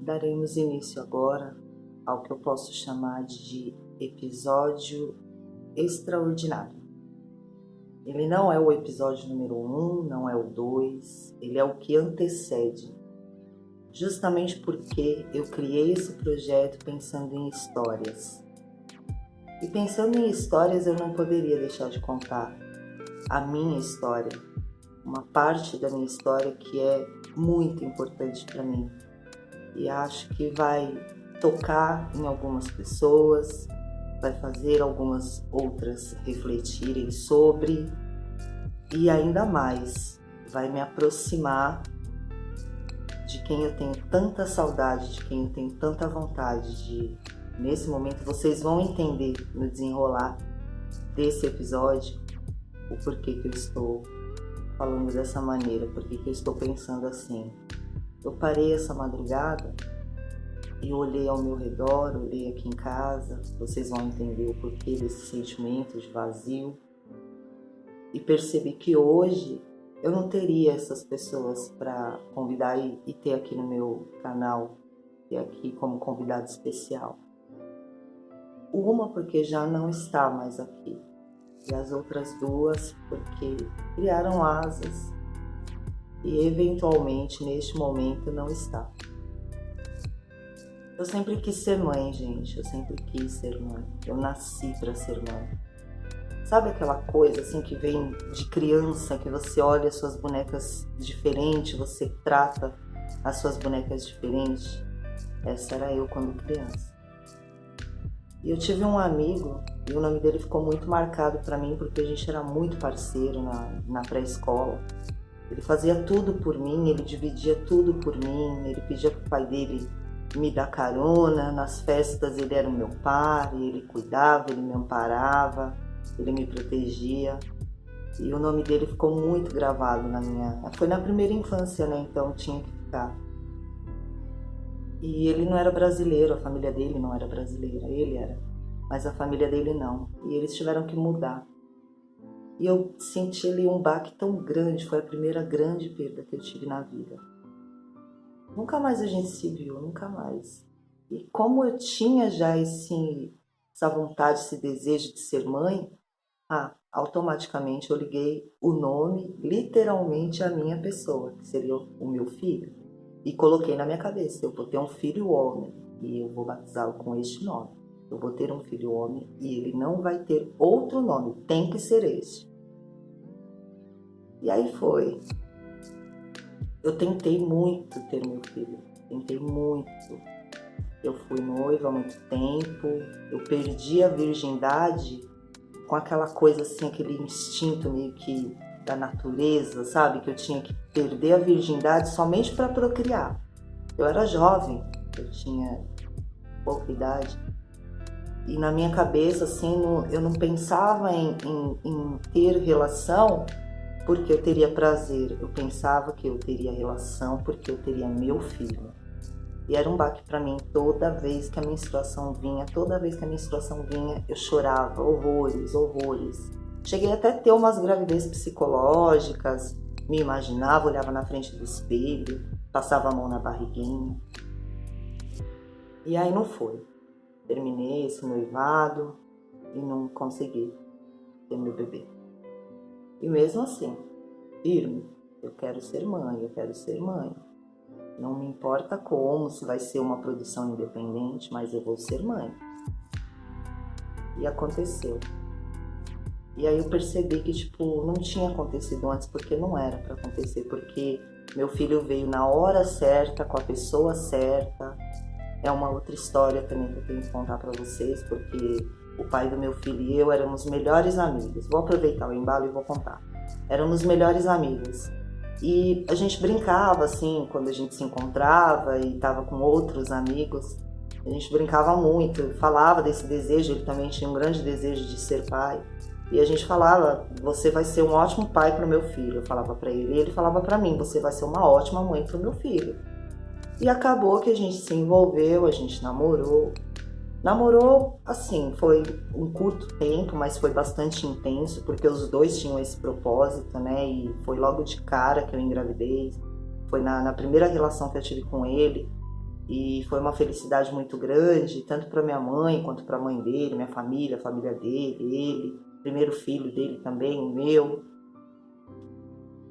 Daremos início agora ao que eu posso chamar de episódio extraordinário. Ele não é o episódio número 1, não é o 2, ele é o que antecede. Justamente porque eu criei esse projeto pensando em histórias. E pensando em histórias, eu não poderia deixar de contar a minha história, uma parte da minha história que é muito importante para mim. E acho que vai tocar em algumas pessoas, vai fazer algumas outras refletirem sobre, e ainda mais, vai me aproximar de quem eu tenho tanta saudade, de quem eu tenho tanta vontade de... Nesse momento vocês vão entender no desenrolar desse episódio o porquê que eu estou falando dessa maneira, porquê que eu estou pensando assim. Eu parei essa madrugada e olhei ao meu redor, olhei aqui em casa, vocês vão entender o porquê desse sentimento de vazio, e percebi que hoje eu não teria essas pessoas para convidar e ter aqui no meu canal, ter aqui como convidado especial. Uma porque já não está mais aqui, e as outras duas porque criaram asas e eventualmente neste momento não está. Eu sempre quis ser mãe, gente, eu sempre quis ser mãe, eu nasci para ser mãe. Sabe aquela coisa assim que vem de criança, que você olha as suas bonecas diferentes, você trata as suas bonecas diferentes? Essa era eu quando criança. E eu tive um amigo, e o nome dele ficou muito marcado para mim, porque a gente era muito parceiro na pré-escola. Ele fazia tudo por mim, ele dividia tudo por mim, ele pedia pro pai dele me dar carona, nas festas ele era o meu par, ele cuidava, ele me amparava, ele me protegia. E o nome dele ficou muito gravado na minha... Foi na primeira infância, né? Então tinha que ficar. E ele não era brasileiro, a família dele não era brasileira, ele era, mas a família dele não. E eles tiveram que mudar. E eu senti ali um baque tão grande, foi a primeira grande perda que eu tive na vida. Nunca mais a gente se viu, nunca mais. E como eu tinha já essa vontade, esse desejo de ser mãe, automaticamente eu liguei o nome, literalmente, à minha pessoa, que seria o meu filho. E coloquei na minha cabeça, eu vou ter um filho homem e eu vou batizá-lo com este nome. Eu vou ter um filho homem e ele não vai ter outro nome, tem que ser este. E aí foi. Eu tentei muito ter meu filho, tentei muito. Eu fui noiva há muito tempo, eu perdi a virgindade com aquela coisa assim, aquele instinto meio que da natureza, sabe? Que eu tinha que perder a virgindade somente para procriar. Eu era jovem, eu tinha pouca idade. E na minha cabeça, assim, eu não pensava em ter relação porque eu teria prazer. Eu pensava que eu teria relação porque eu teria meu filho. E era um baque para mim toda vez que a menstruação vinha. Toda vez que a menstruação vinha, eu chorava horrores, horrores. Cheguei até a ter umas gravidezes psicológicas, me imaginava, olhava na frente do espelho, passava a mão na barriguinha. E aí não foi. Terminei esse noivado e não consegui ter meu bebê. E mesmo assim, firme, eu quero ser mãe, eu quero ser mãe. Não me importa como, se vai ser uma produção independente, mas eu vou ser mãe. E aconteceu. E aí eu percebi que, não tinha acontecido antes, porque não era para acontecer, porque meu filho veio na hora certa, com a pessoa certa. É uma outra história também que eu tenho que contar para vocês, porque o pai do meu filho e eu éramos melhores amigos. Vou aproveitar o embalo e vou contar. Éramos melhores amigos. E a gente brincava, assim, quando a gente se encontrava e estava com outros amigos. A gente brincava muito, falava desse desejo, ele também tinha um grande desejo de ser pai. E a gente falava, você vai ser um ótimo pai para o meu filho, eu falava para ele. E ele falava para mim, você vai ser uma ótima mãe para o meu filho. E acabou que a gente se envolveu, a gente namorou. Namorou, assim, foi um curto tempo, mas foi bastante intenso, porque os dois tinham esse propósito, né? E foi logo de cara que eu engravidei. Foi na primeira relação que eu tive com ele. E foi uma felicidade muito grande, tanto para minha mãe quanto para a mãe dele, minha família, a família dele, ele, primeiro filho dele também, o meu.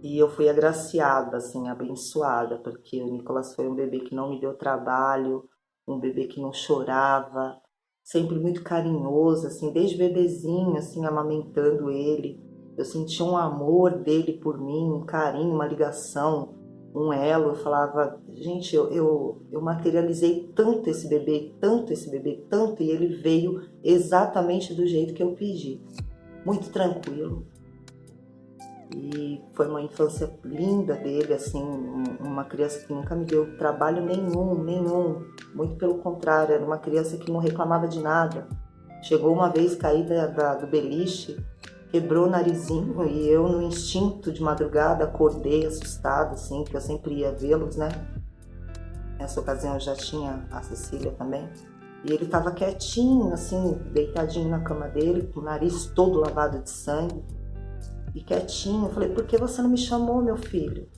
E eu fui agraciada, assim, abençoada, porque o Nicolas foi um bebê que não me deu trabalho, um bebê que não chorava, sempre muito carinhoso, assim, desde bebezinho, assim, amamentando ele. Eu sentia um amor dele por mim, um carinho, uma ligação, um elo. Eu falava, gente, eu materializei tanto esse bebê, tanto esse bebê, tanto, e ele veio exatamente do jeito que eu pedi. Muito tranquilo. E foi uma infância linda dele, assim, uma criança que nunca me deu trabalho nenhum. Muito pelo contrário, era uma criança que não reclamava de nada. Chegou uma vez caída do beliche, quebrou o narizinho e eu, no instinto de madrugada, acordei assustada, assim, porque eu sempre ia vê-los, né? Nessa ocasião eu já tinha a Cecília também. E ele estava quietinho, assim, deitadinho na cama dele, com o nariz todo lavado de sangue. E quietinho, eu falei, por que você não me chamou, meu filho?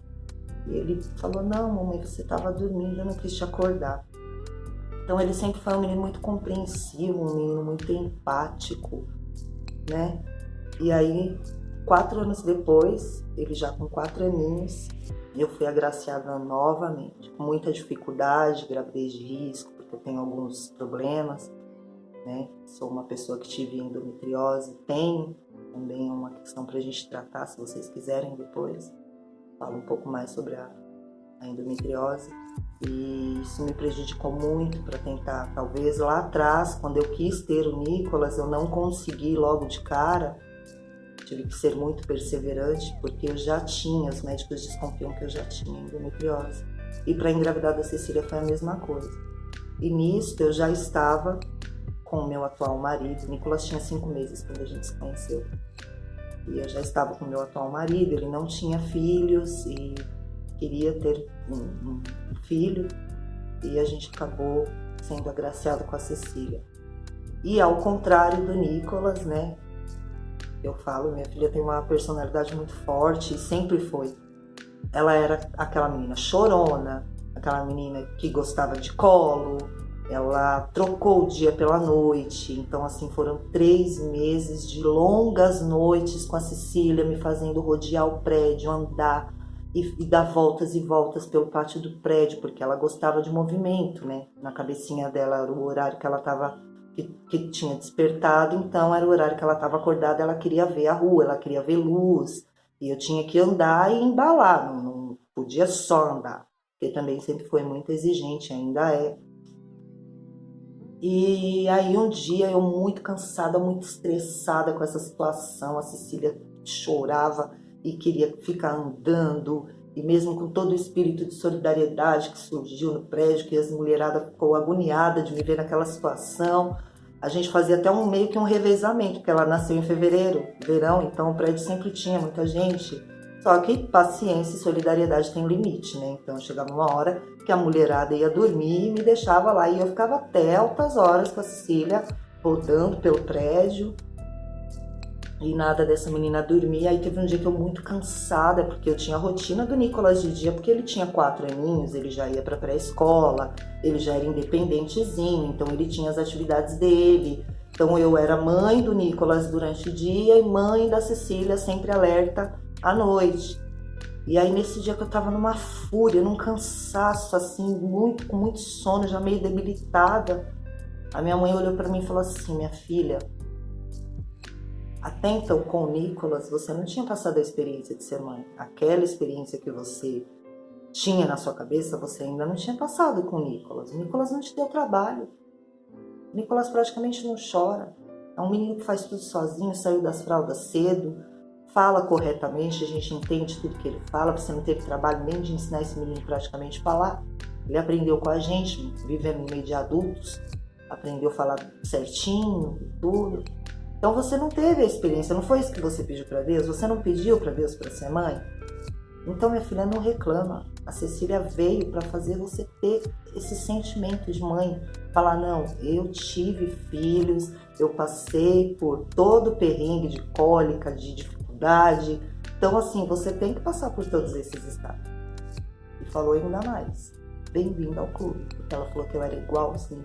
E ele falou, não, mamãe, você estava dormindo, eu não quis te acordar. Então ele sempre foi um menino muito compreensivo, um menino muito empático, né? E aí, 4 anos depois, ele já com 4 aninhos, eu fui agraciada novamente, com muita dificuldade, gravidez de risco, porque eu tenho alguns problemas, né? Sou uma pessoa que tive endometriose, tenho também uma questão para a gente tratar, se vocês quiserem depois. Falo um pouco mais sobre a endometriose. E isso me prejudicou muito para tentar, talvez lá atrás, quando eu quis ter o Nicolas, eu não consegui logo de cara. Tive que ser muito perseverante, porque eu já tinha, os médicos desconfiam que eu já tinha endometriose. E para engravidar da Cecília foi a mesma coisa. E nisso eu já estava com o meu atual marido. O Nicolas tinha 5 meses quando a gente se conheceu. E eu já estava com o meu atual marido, ele não tinha filhos e queria ter um filho. E a gente acabou sendo agraciado com a Cecília. E ao contrário do Nicolas, né? Eu falo, minha filha tem uma personalidade muito forte e sempre foi. Ela era aquela menina chorona, aquela menina que gostava de colo. Ela trocou o dia pela noite, então assim foram 3 meses de longas noites com a Cecília, me fazendo rodear o prédio, andar e dar voltas e voltas pelo pátio do prédio, porque ela gostava de movimento, né? Na cabecinha dela era o horário que ela estava, que tinha despertado, então era o horário que ela estava acordada, ela queria ver a rua, ela queria ver luz, e eu tinha que andar e embalar, não podia só andar, porque também sempre foi muito exigente, ainda é. E aí um dia eu muito cansada, muito estressada com essa situação, a Cecília chorava e queria ficar andando, e mesmo com todo o espírito de solidariedade que surgiu no prédio, que as mulheradas ficou agoniada de me ver naquela situação, a gente fazia até meio que um revezamento, porque ela nasceu em fevereiro, verão, então o prédio sempre tinha muita gente. Só que paciência e solidariedade tem um limite, né? Então chegava uma hora que a mulherada ia dormir e me deixava lá. E eu ficava até altas horas com a Cecília, rodando pelo prédio. E nada dessa menina dormir. Aí teve um dia que eu muito cansada, porque eu tinha a rotina do Nicolas de dia, porque ele tinha 4 aninhos, ele já ia para pré-escola, ele já era independentezinho, então ele tinha as atividades dele. Então eu era mãe do Nicolas durante o dia e mãe da Cecília, sempre alerta à noite. E aí nesse dia que eu tava numa fúria, num cansaço, assim, com muito sono, já meio debilitada, a minha mãe olhou para mim e falou assim, minha filha, até então com o Nicolas você não tinha passado a experiência de ser mãe. Aquela experiência que você tinha na sua cabeça, você ainda não tinha passado com o Nicolas. O Nicolas não te deu trabalho. O Nicolas praticamente não chora. É um menino que faz tudo sozinho, saiu das fraldas cedo, fala corretamente, a gente entende tudo que ele fala, você não teve trabalho nem de ensinar esse menino praticamente a falar. Ele aprendeu com a gente, vivendo no meio de adultos, aprendeu a falar certinho, tudo. Então você não teve a experiência, não foi isso que você pediu para Deus? Você não pediu para Deus para ser mãe? Então minha filha, não reclama. A Cecília veio para fazer você ter esse sentimento de mãe. Falar, não, eu tive filhos, eu passei por todo o perrengue de cólica, de dificuldade. Então assim, você tem que passar por todos esses estados. E falou ainda mais. bem-vinda ao clube, porque ela falou que eu era igualzinha.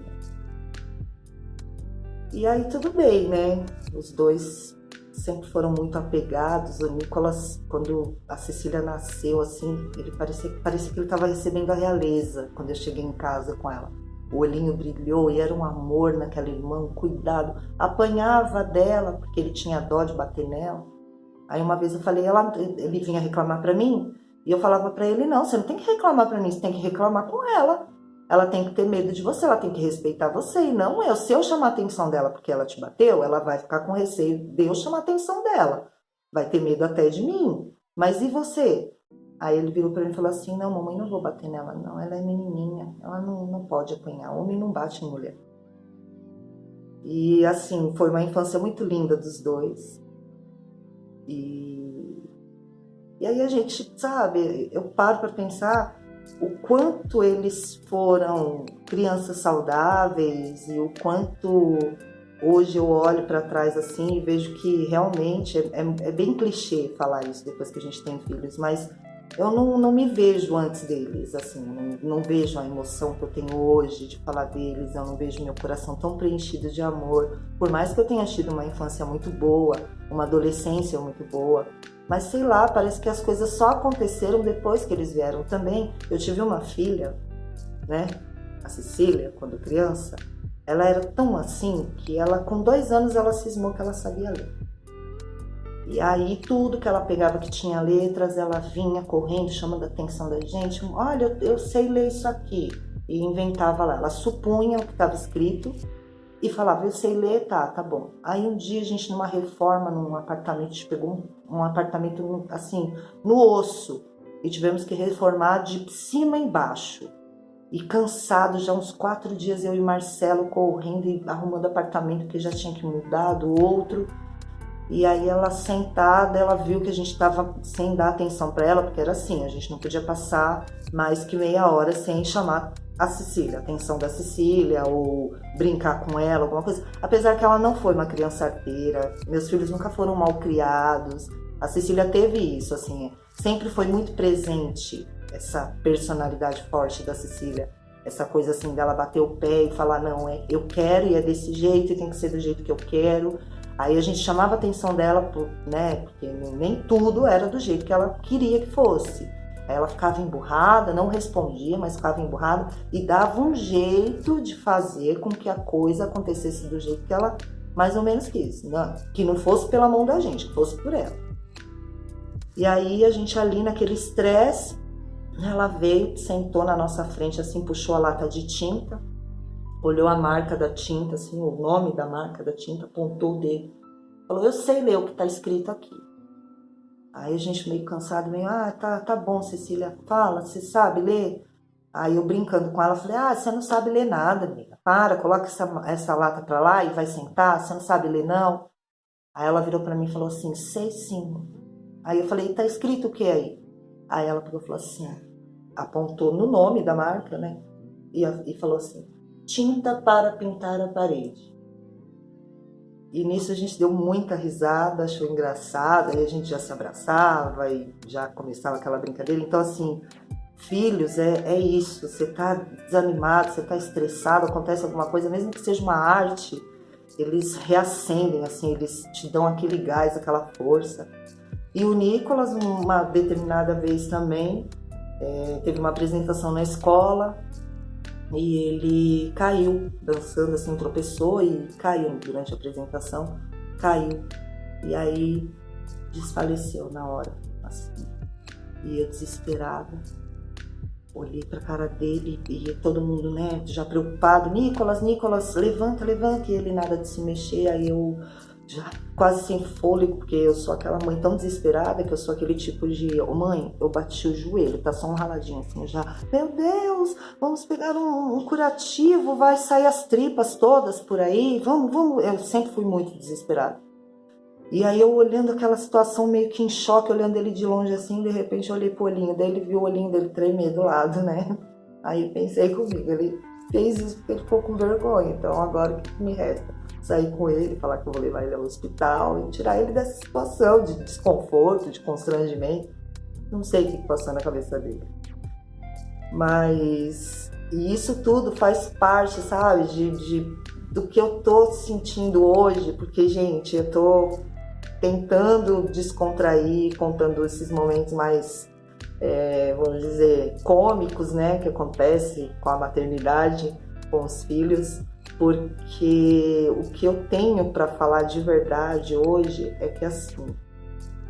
E aí tudo bem, né? Os dois sempre foram muito apegados. O Nicolas, quando a Cecília nasceu, assim, ele parecia que ele estava recebendo a realeza quando eu cheguei em casa com ela. O olhinho brilhou e era um amor naquela irmã, um cuidado. Apanhava dela, porque ele tinha dó de bater nela. Aí uma vez eu falei, ele vinha reclamar pra mim, e eu falava pra ele, não, você não tem que reclamar pra mim, você tem que reclamar com ela. Ela tem que ter medo de você, ela tem que respeitar você, e não eu. Se eu chamar a atenção dela porque ela te bateu, ela vai ficar com receio de eu chamar a atenção dela. Vai ter medo até de mim. Mas e você? Aí ele virou pra mim e falou assim, não, mamãe, não vou bater nela, não. Ela é menininha, ela não pode apanhar. Homem não bate em mulher. E assim, foi uma infância muito linda dos dois. E aí a gente, sabe, eu paro para pensar o quanto eles foram crianças saudáveis e o quanto hoje eu olho para trás assim e vejo que realmente é bem clichê falar isso depois que a gente tem filhos, mas eu não me vejo antes deles, assim, não vejo a emoção que eu tenho hoje de falar deles, eu não vejo meu coração tão preenchido de amor, por mais que eu tenha tido uma infância muito boa, uma adolescência muito boa, mas sei lá, parece que as coisas só aconteceram depois que eles vieram também. Eu tive uma filha, né, a Cecília, quando criança, ela era tão assim que ela, com 2 anos, ela cismou que ela sabia ler. E aí tudo que ela pegava que tinha letras, ela vinha correndo, chamando a atenção da gente. Olha, eu sei ler isso aqui. E inventava lá. Ela supunha o que estava escrito e falava, eu sei ler, tá bom. Aí um dia a gente, numa reforma, num apartamento, a gente pegou um apartamento assim, no osso. E tivemos que reformar de cima e embaixo. E cansado, já uns 4 dias, eu e Marcelo correndo e arrumando apartamento, que já tinha que mudar do outro. E aí ela sentada, ela viu que a gente estava sem dar atenção para ela, porque era assim, a gente não podia passar mais que meia hora sem chamar a Cecília, a atenção da Cecília, ou brincar com ela, alguma coisa. Apesar que ela não foi uma criança arteira, meus filhos nunca foram mal criados, a Cecília teve isso, assim, sempre foi muito presente essa personalidade forte da Cecília, essa coisa assim dela bater o pé e falar, não, eu quero e é desse jeito e tem que ser do jeito que eu quero. Aí a gente chamava a atenção dela, né, porque nem tudo era do jeito que ela queria que fosse. Aí ela ficava emburrada, não respondia, mas ficava emburrada e dava um jeito de fazer com que a coisa acontecesse do jeito que ela mais ou menos quis. Não, que não fosse pela mão da gente, que fosse por ela. E aí a gente ali naquele estresse, ela veio, sentou na nossa frente, assim, puxou a lata de tinta, olhou a marca da tinta, assim, o nome da marca da tinta, apontou o dedo. Falou, eu sei ler o que está escrito aqui. Aí a gente meio cansado, meio, tá bom, Cecília, fala, você sabe ler? Aí eu brincando com ela, falei, você não sabe ler nada, amiga. Coloca essa lata pra lá e vai sentar, você não sabe ler não? Aí ela virou pra mim e falou assim, sei sim. Aí eu falei, tá escrito o que aí? Aí ela pegou e falou assim, apontou no nome da marca, né? E falou assim, tinta para pintar a parede. E nisso a gente deu muita risada, achou engraçado, aí a gente já se abraçava e já começava aquela brincadeira. Então, assim, filhos é isso, você tá desanimado, você tá estressado, acontece alguma coisa, mesmo que seja uma arte, eles reacendem, assim, eles te dão aquele gás, aquela força. E o Nicolas, uma determinada vez também, teve uma apresentação na escola, e ele caiu, dançando assim, tropeçou e caiu durante a apresentação, caiu. E aí desfaleceu na hora, assim. E eu desesperada, olhei pra cara dele e todo mundo, né, já preocupado. Nicolas, levanta. E ele nada de se mexer, aí eu já quase sem fôlego, porque eu sou aquela mãe tão desesperada, que eu sou aquele tipo de, mãe, eu bati o joelho, tá só um raladinho assim, já, meu Deus, vamos pegar um curativo, vai sair as tripas todas por aí, vamos, eu sempre fui muito desesperada. E aí eu olhando aquela situação meio que em choque, olhando ele de longe assim, de repente eu olhei pro olhinho dele, vi o olhinho dele tremer do lado, né, aí pensei comigo, ele fez isso porque ele ficou com vergonha, então agora o que me resta? Sair com ele, falar que eu vou levar ele ao hospital e tirar ele dessa situação de desconforto, de constrangimento. Não sei o que passou na cabeça dele. Mas e isso tudo faz parte, sabe, do que eu tô sentindo hoje, porque, gente, eu tô tentando descontrair, contando esses momentos mais, vamos dizer, cômicos, né, que acontece com a maternidade, com os filhos, porque o que eu tenho para falar de verdade hoje é que, assim,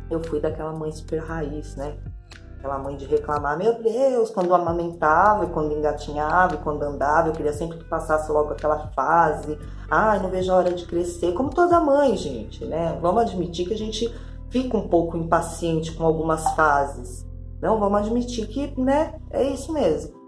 eu fui daquela mãe super raiz, né? Aquela mãe de reclamar, meu Deus, quando amamentava, e quando engatinhava, e quando andava, eu queria sempre que passasse logo aquela fase. Ai, não vejo a hora de crescer. Como toda mãe, gente, né? Vamos admitir que a gente fica um pouco impaciente com algumas fases. Não, vamos admitir que, né, é isso mesmo.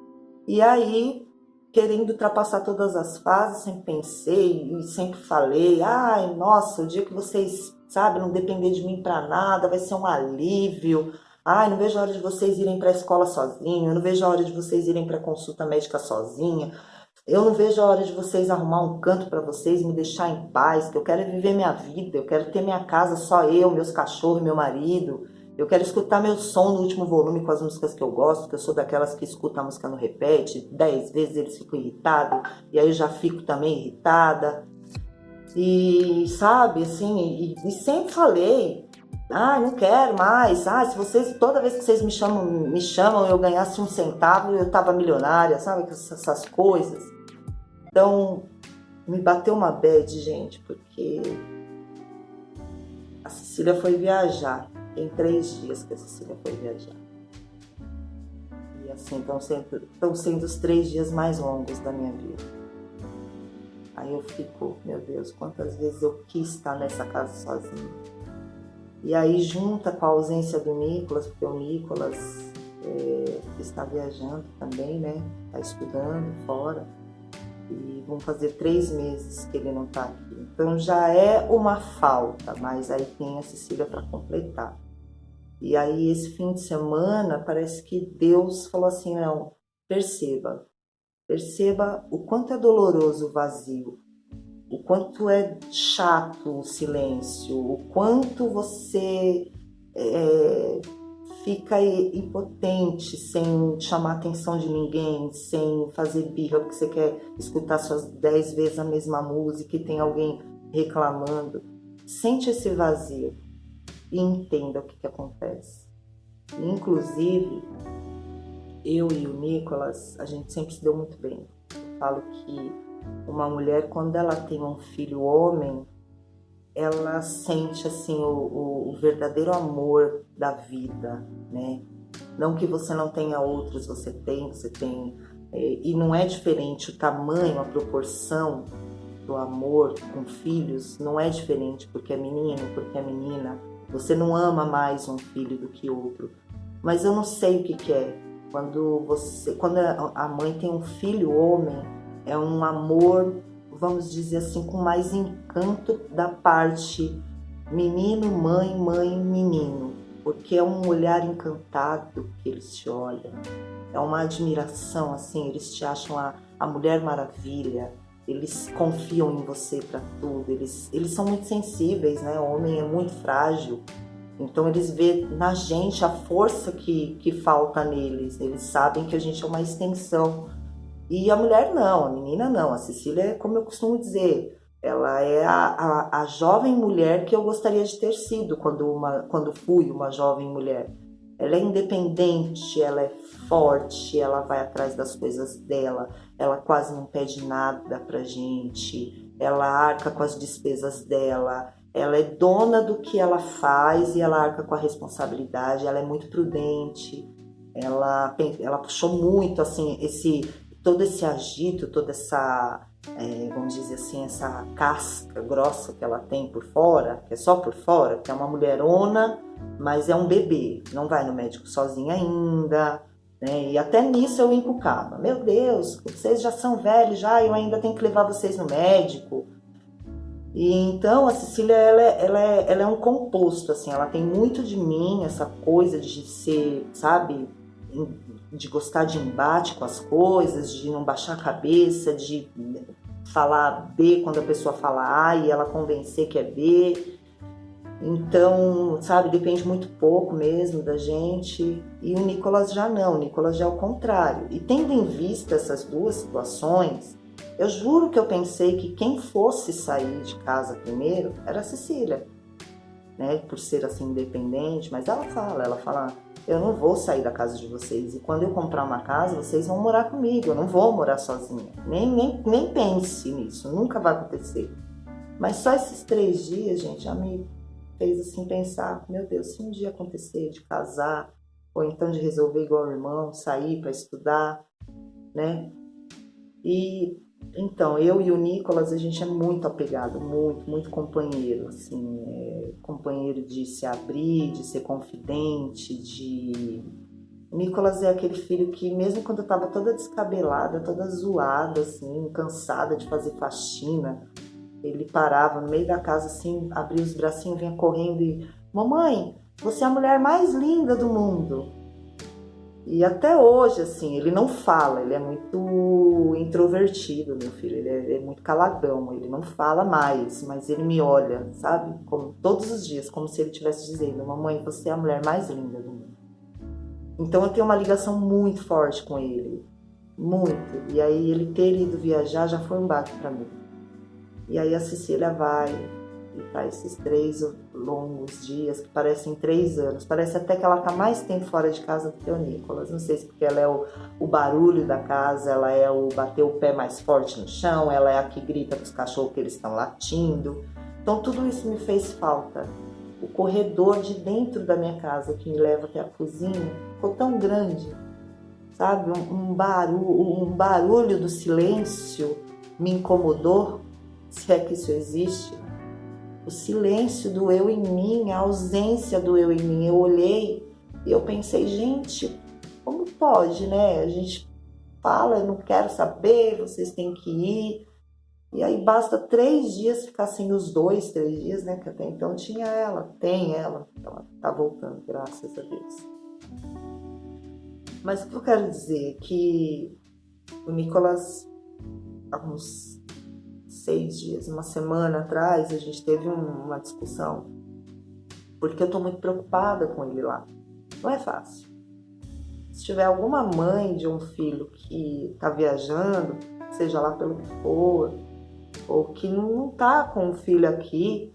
E aí, querendo ultrapassar todas as fases, sempre pensei e sempre falei, ai, nossa, o dia que vocês, sabe, não depender de mim pra nada, vai ser um alívio. Ai, não vejo a hora de vocês irem para a escola sozinho, eu não vejo a hora de vocês irem para consulta médica sozinha, eu não vejo a hora de vocês arrumar um canto para vocês, me deixar em paz, que eu quero viver minha vida, eu quero ter minha casa só eu, meus cachorros, meu marido, eu quero escutar meu som no último volume com as músicas que eu gosto, que eu sou daquelas que escuta a música no repete, 10 vezes eles ficam irritados, e aí eu já fico também irritada. E sabe, assim, e sempre falei, não quero mais, se vocês, toda vez que vocês me chamam, eu ganhasse um centavo, eu tava milionária, sabe, essas coisas. Então, me bateu uma bad, gente, porque a Cecília foi viajar, tem 3 dias que a Cecília foi viajar. E assim, estão sendo os 3 dias mais longos da minha vida. Aí eu fico, meu Deus, quantas vezes eu quis estar nessa casa sozinha. E aí junta com a ausência do Nicolas, porque o Nicolas está viajando também, né? Está estudando fora. E vão fazer 3 meses que ele não está aqui. Então já é uma falta, mas aí tem a Cecília para completar. E aí esse fim de semana parece que Deus falou assim, não, perceba o quanto é doloroso o vazio, o quanto é chato o silêncio, o quanto você fica impotente sem chamar a atenção de ninguém, sem fazer birra porque você quer escutar suas 10 vezes a mesma música e tem alguém reclamando. Sente esse vazio e entenda o que acontece. Inclusive, eu e o Nicolas, a gente sempre se deu muito bem. Eu falo que uma mulher, quando ela tem um filho homem, ela sente assim o verdadeiro amor da vida, né? Não que você não tenha outros, você tem, e não é diferente o tamanho, a proporção do amor com filhos, não é diferente porque é menino, porque é menina. Você não ama mais um filho do que outro. Mas eu não sei o que é. Quando a mãe tem um filho homem, é um amor, vamos dizer assim, com mais encanto da parte menino, mãe, mãe, menino. Porque é um olhar encantado que eles te olham. É uma admiração, assim, eles te acham a Mulher Maravilha. Eles confiam em você para tudo. Eles são muito sensíveis, né? O homem é muito frágil. Então eles veem na gente a força que falta neles. Eles sabem que a gente é uma extensão. E a mulher não, a menina não. A Cecília é, como eu costumo dizer, ela é a jovem mulher que eu gostaria de ter sido quando fui uma jovem mulher. Ela é independente, ela é forte, ela vai atrás das coisas dela, ela quase não pede nada pra gente, ela arca com as despesas dela, ela é dona do que ela faz e ela arca com a responsabilidade, ela é muito prudente, ela puxou muito assim, todo esse agito, toda essa, vamos dizer assim, essa casca grossa que ela tem por fora, que é só por fora, que é uma mulherona, mas é um bebê, não vai no médico sozinha ainda, né? E até nisso eu encucava. Meu Deus, vocês já são velhos, já eu ainda tenho que levar vocês no médico. E então a Cecília, ela é um composto, assim, ela tem muito de mim, essa coisa de ser, sabe, de gostar de embate com as coisas, de não baixar a cabeça, de falar B quando a pessoa fala A e ela convencer que é B. Então, sabe, depende muito pouco mesmo da gente. E o Nicolas já não, o Nicolas já é o contrário. E tendo em vista essas duas situações, eu juro que eu pensei que quem fosse sair de casa primeiro era a Cecília, né? Por ser assim independente, mas ela fala, eu não vou sair da casa de vocês. E quando eu comprar uma casa, vocês vão morar comigo, eu não vou morar sozinha. Nem pense nisso, nunca vai acontecer. Mas só esses 3 dias, gente, já me fez assim pensar, meu Deus, se um dia acontecer de casar, ou então de resolver igual o irmão, sair para estudar, né? E então, eu e o Nicolas, a gente é muito apegado, muito companheiro, assim, companheiro de se abrir, de ser confidente, de... O Nicolas é aquele filho que, mesmo quando eu tava toda descabelada, toda zoada, assim, cansada de fazer faxina, ele parava no meio da casa, assim, abria os bracinhos, vinha correndo e... Mamãe, você é a mulher mais linda do mundo. E até hoje, assim, ele não fala, ele é muito introvertido, meu filho, ele é muito caladão, ele não fala mais, mas ele me olha, sabe? Como, todos os dias, como se ele estivesse dizendo, mamãe, você é a mulher mais linda do mundo. Então eu tenho uma ligação muito forte com ele, muito. E aí ele ter ido viajar já foi um baque pra mim. E aí a Cecília vai e tá esses 3 longos dias, que parecem 3 anos. Parece até que ela tá mais tempo fora de casa do que o Nicolas. Não sei se porque ela é o barulho da casa, ela é o bater o pé mais forte no chão, ela é a que grita para os cachorros que eles estão latindo. Então tudo isso me fez falta. O corredor de dentro da minha casa, que me leva até a cozinha, ficou tão grande, sabe? Um barulho do silêncio me incomodou, se é que isso existe. O silêncio do eu em mim, a ausência do eu em mim. Eu olhei e eu pensei, gente, como pode, né? A gente fala, eu não quero saber, vocês têm que ir. E aí basta 3 dias ficar sem os 2, 3 dias, né? Que até então tinha ela, tem ela. Ela tá voltando, graças a Deus. Mas o que eu quero dizer é que o Nicolas, há uns 6 dias, uma semana atrás, a gente teve uma discussão, porque eu tô muito preocupada com ele lá. Não é fácil. Se tiver alguma mãe de um filho que tá viajando, seja lá pelo que for, ou que não tá com o filho aqui,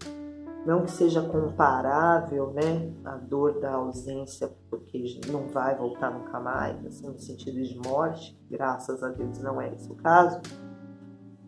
não que seja comparável, né, a dor da ausência, porque não vai voltar nunca mais, assim, no sentido de morte, graças a Deus não é esse o caso,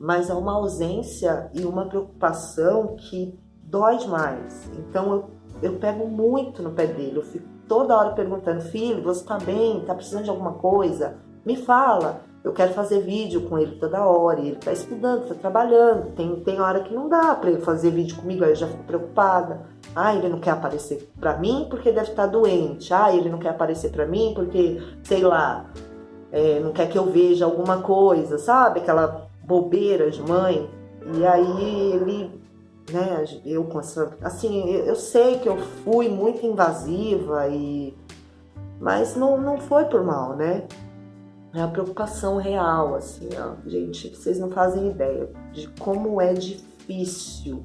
mas é uma ausência e uma preocupação que dói demais. Então eu pego muito no pé dele, eu fico toda hora perguntando, filho, você tá bem? Tá precisando de alguma coisa? Me fala. Eu quero fazer vídeo com ele toda hora, e ele tá estudando, tá trabalhando, tem hora que não dá pra ele fazer vídeo comigo, aí eu já fico preocupada. Ah, ele não quer aparecer pra mim porque deve estar doente. Ah, ele não quer aparecer pra mim porque, sei lá, não quer que eu veja alguma coisa, sabe? Aquela bobeira de mãe. E aí ele, né, eu com essa, assim, eu sei que eu fui muito invasiva, mas não foi por mal, né? É a preocupação real, assim, ó. Gente, vocês não fazem ideia de como é difícil,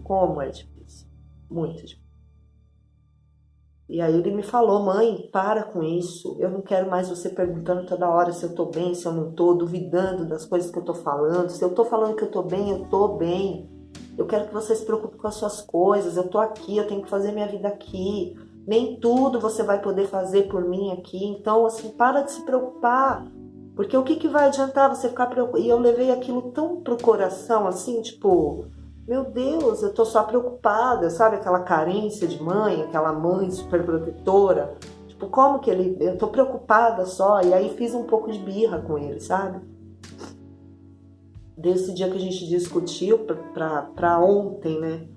muito difícil. E aí ele me falou, mãe, para com isso, eu não quero mais você perguntando toda hora se eu tô bem, se eu não tô, duvidando das coisas que eu tô falando. Se eu tô falando que eu tô bem. Eu quero que você se preocupe com as suas coisas, eu tô aqui, eu tenho que fazer minha vida aqui. Nem tudo você vai poder fazer por mim aqui, então, assim, para de se preocupar. Porque o que vai adiantar você ficar preocupado? E eu levei aquilo tão pro coração, assim, tipo, meu Deus, eu tô só preocupada, sabe? Aquela carência de mãe, aquela mãe super protetora. Tipo, como que ele... Eu tô preocupada só. E aí fiz um pouco de birra com ele, sabe? Desse dia que a gente discutiu pra ontem, né?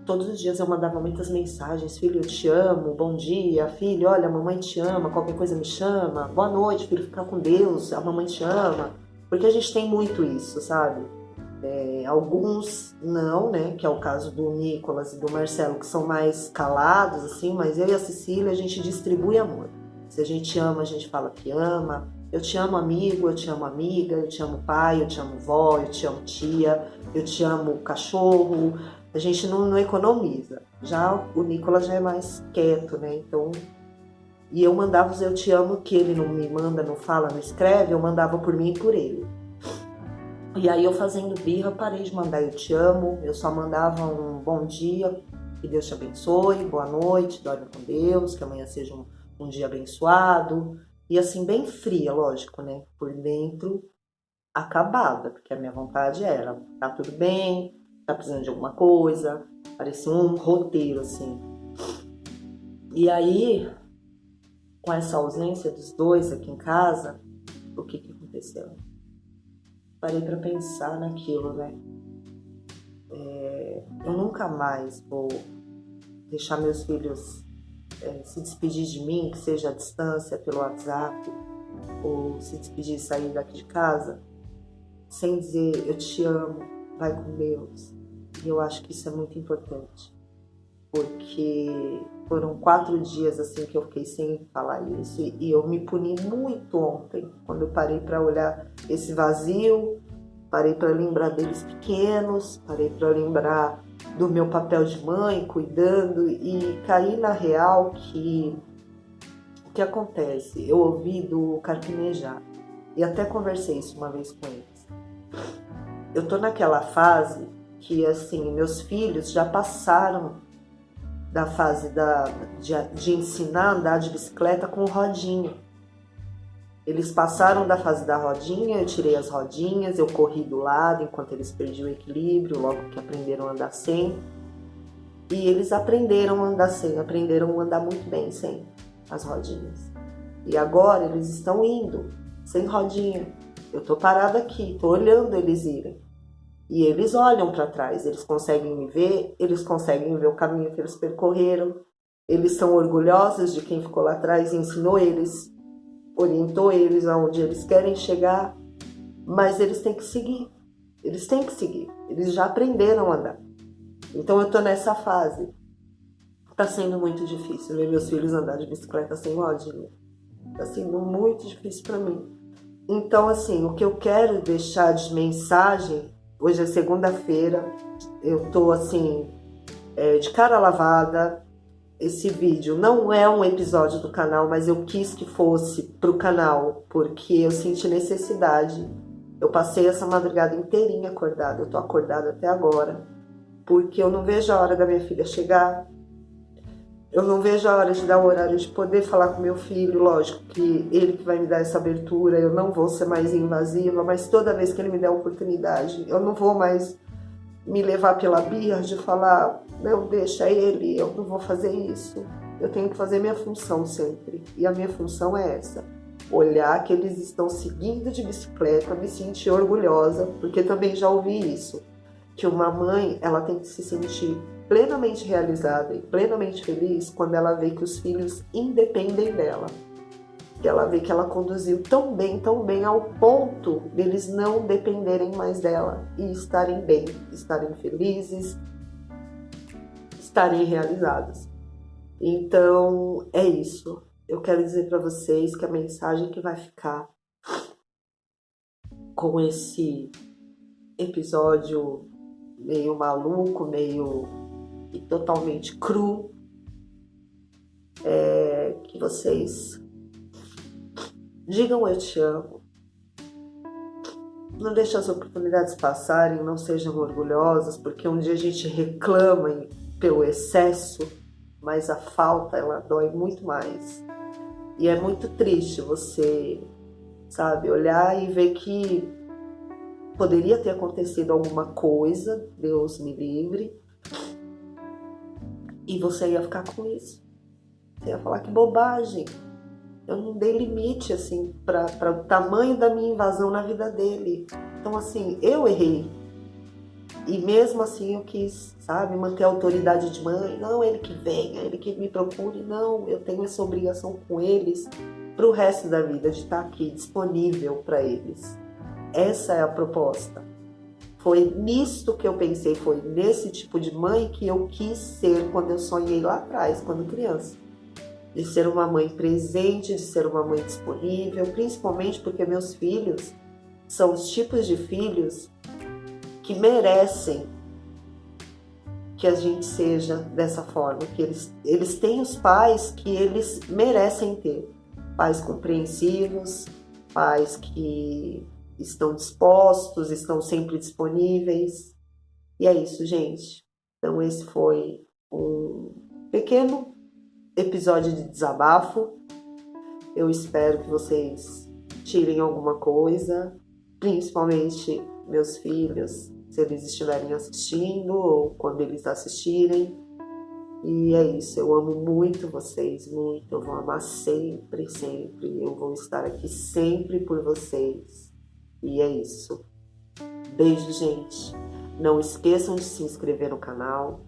Todos os dias eu mandava muitas mensagens, filho, eu te amo, bom dia, filho, olha, a mamãe te ama, qualquer coisa me chama, boa noite, filho, fica com Deus, a mamãe te ama, porque a gente tem muito isso, sabe? Alguns não, né, que é o caso do Nicolas e do Marcelo, que são mais calados, assim, mas eu e a Cecília, a gente distribui amor. Se a gente ama, a gente fala que ama. Eu te amo, amigo, eu te amo, amiga, eu te amo, pai, eu te amo, vó, eu te amo, tia, eu te amo, cachorro. a gente não economiza. Já o Nicolas já é mais quieto, né? Então, e eu mandava os eu te amo, que ele não me manda, não fala, não escreve, eu mandava por mim e por ele. E aí eu fazendo birra, parei de mandar eu te amo, eu só mandava um bom dia, que Deus te abençoe, boa noite, dorme com Deus, que amanhã seja um dia abençoado. E assim, bem fria, lógico, né? Por dentro, acabada, porque a minha vontade era, tá tudo bem, tá precisando de alguma coisa, parecia um roteiro, assim. E aí, com essa ausência dos dois aqui em casa, o que aconteceu? Parei para pensar naquilo, né? Eu nunca mais vou deixar meus filhos se despedir de mim, que seja à distância, pelo WhatsApp, ou se despedir e sair daqui de casa, sem dizer eu te amo, vai com Deus. E eu acho que isso é muito importante, porque foram 4 dias assim que eu fiquei sem falar isso, e eu me puni muito ontem, quando eu parei para olhar esse vazio, parei para lembrar deles pequenos, parei para lembrar do meu papel de mãe, cuidando, e caí na real que o que acontece? Eu ouvi do Carpinejar, e até conversei isso uma vez com eles. Eu tô naquela fase que, assim, meus filhos já passaram da fase de ensinar a andar de bicicleta com rodinha. Eles passaram da fase da rodinha, eu tirei as rodinhas, eu corri do lado enquanto eles perdiam o equilíbrio, logo que aprenderam a andar sem. E eles aprenderam a andar sem, aprenderam a andar muito bem sem as rodinhas. E agora eles estão indo sem rodinha. Eu tô parada aqui, tô olhando eles irem. E eles olham para trás, eles conseguem me ver, eles conseguem ver o caminho que eles percorreram. Eles são orgulhosos de quem ficou lá atrás e ensinou eles, orientou eles aonde eles querem chegar, mas eles têm que seguir, eles já aprenderam a andar. Então eu tô nessa fase. Tá sendo muito difícil ver meus filhos andar de bicicleta sem rodinha. Tá sendo muito difícil para mim. Então, assim, o que eu quero deixar de mensagem, hoje é segunda-feira, eu tô assim, de cara lavada. Esse vídeo não é um episódio do canal, mas eu quis que fosse pro canal, porque eu senti necessidade. Eu passei essa madrugada inteirinha acordada, eu tô acordada até agora, porque eu não vejo a hora da minha filha chegar, eu não vejo a hora de dar o horário de poder falar com meu filho. Lógico que ele que vai me dar essa abertura, eu não vou ser mais invasiva, mas toda vez que ele me der a oportunidade, eu não vou mais me levar pela birra de falar, não, deixa ele, eu não vou fazer isso. Eu tenho que fazer minha função sempre, e a minha função é essa, olhar que eles estão seguindo de bicicleta, me sentir orgulhosa, porque também já ouvi isso, que uma mãe, ela tem que se sentir plenamente realizada e plenamente feliz quando ela vê que os filhos independem dela, que ela vê que ela conduziu tão bem ao ponto deles não dependerem mais dela e estarem bem, estarem felizes, estarem realizados. Então é isso. Eu quero dizer para vocês que a mensagem que vai ficar com esse episódio meio maluco, meio e totalmente cru, é que vocês digam eu te amo, não deixem as oportunidades passarem, não sejam orgulhosos, porque um dia a gente reclama pelo excesso, mas a falta, ela dói muito mais. E é muito triste você, sabe, olhar e ver que poderia ter acontecido alguma coisa, Deus me livre, e você ia ficar com isso. Você ia falar que bobagem. Eu não dei limite, assim, para o tamanho da minha invasão na vida dele. Então, assim, eu errei. E mesmo assim eu quis, sabe, manter a autoridade de mãe. Não, ele que venha, ele que me procure. Não, eu tenho essa obrigação com eles para o resto da vida, de estar aqui disponível para eles. Essa é a proposta. Foi nisto que eu pensei, foi nesse tipo de mãe que eu quis ser quando eu sonhei lá atrás, quando criança. De ser uma mãe presente, de ser uma mãe disponível, principalmente porque meus filhos são os tipos de filhos que merecem que a gente seja dessa forma, que eles têm os pais que eles merecem ter. Pais compreensivos, pais que estão dispostos, estão sempre disponíveis. E é isso, gente. Então esse foi um pequeno episódio de desabafo. Eu espero que vocês tirem alguma coisa, principalmente meus filhos, se eles estiverem assistindo ou quando eles assistirem. E é isso, eu amo muito vocês, muito. Eu vou amar sempre, sempre. Eu vou estar aqui sempre por vocês. E é isso. Beijo, gente. Não esqueçam de se inscrever no canal,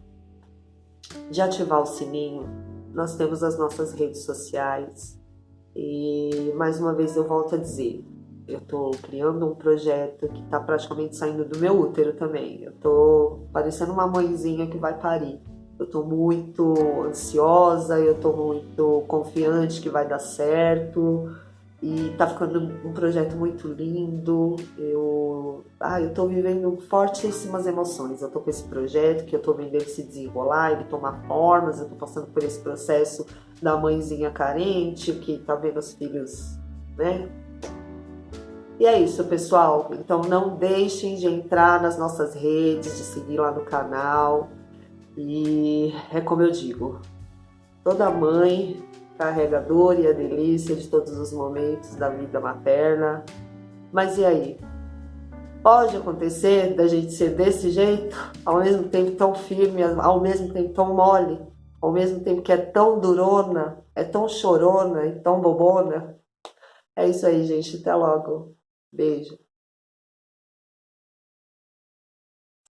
de ativar o sininho. Nós temos as nossas redes sociais. E mais uma vez eu volto a dizer, eu tô criando um projeto que tá praticamente saindo do meu útero também. Eu tô parecendo uma mãezinha que vai parir. Eu tô muito ansiosa, eu tô muito confiante que vai dar certo. E tá ficando um projeto muito lindo. Eu tô vivendo fortíssimas emoções. Eu tô com esse projeto que eu tô vendo ele se desenrolar, ele tomar formas. Eu tô passando por esse processo da mãezinha carente, que tá vendo os filhos, né? E é isso, pessoal. Então não deixem de entrar nas nossas redes, de seguir lá no canal. E é como eu digo, toda mãe carrega a dor e a delícia de todos os momentos da vida materna. Mas e aí? Pode acontecer da gente ser desse jeito, ao mesmo tempo tão firme, ao mesmo tempo tão mole, ao mesmo tempo que é tão durona, é tão chorona e tão bobona? É isso aí, gente. Até logo. Beijo.